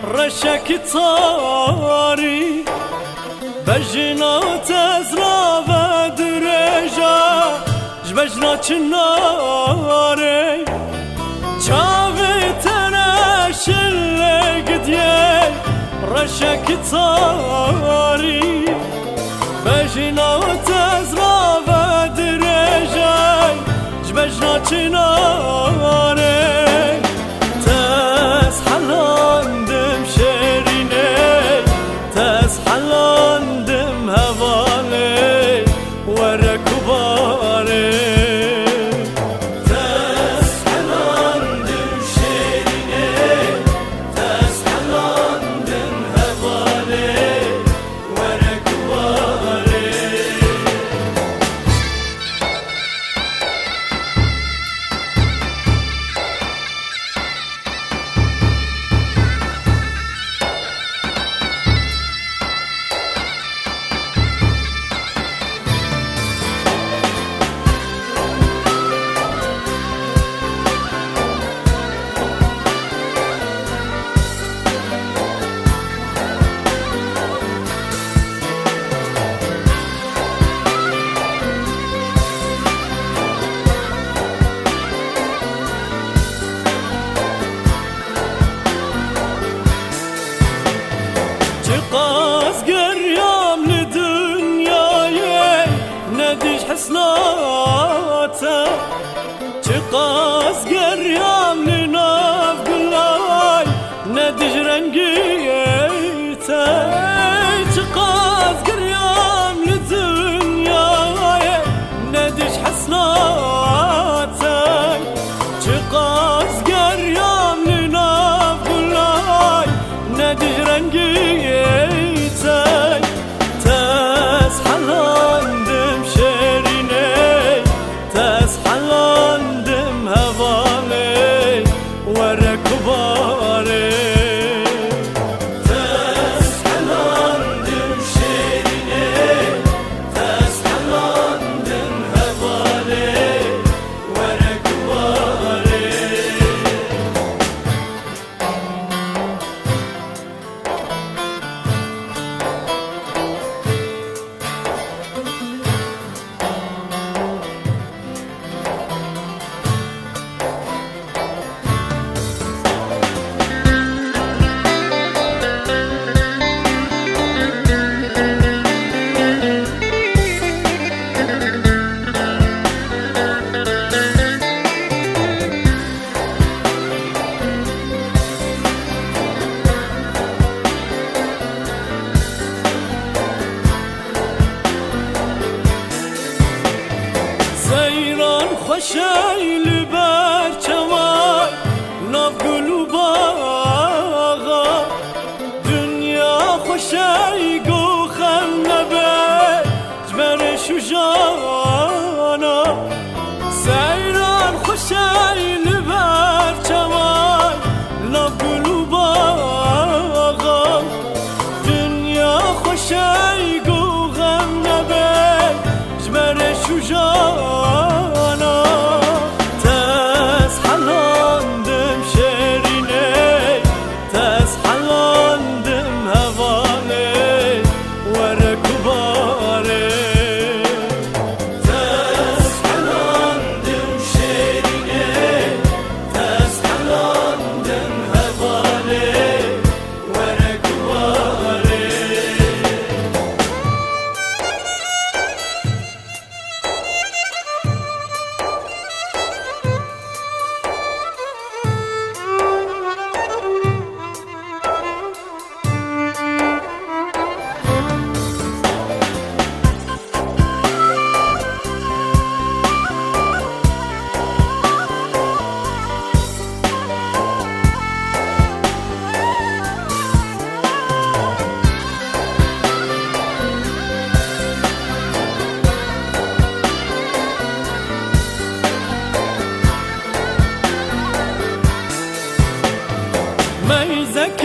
رشك طاري بجنا تزرع بدرجة جبجنا چناري جاوي تناش اللي قديه رشك طاري بجنا تزرع بدرجة جبجنا چناري تسحلاندم شيريني تسحلاندم هوالي وركباري تسحلاندم شيريني تسحلاندم هوالي وركباري قاس قريام لدنياي نديش حسناته قاس قريام لناف قلاي نديش رنقيته قاس قريام لدنياي نديش حسناته قاس قريام لناف قلاي نديش رنقيته تسحلاندم شيريني تسحلاندم هوالي وركباري تسحلاندم شيريني تسحلاندم هوالي وركباري سيران خشايل برچمای ناف قلوباغا دنيا خشاي گو خم نبه جبر شجانا سيران خشايل برچمای ناف قلوباغا دنيا خشاي گو خم نبه جبر شجانا تسحلاندم شيريني تسحلاندم هوالي وركباري تسحلاندم شيريني تسحلاندم هوالي وركباري ميزك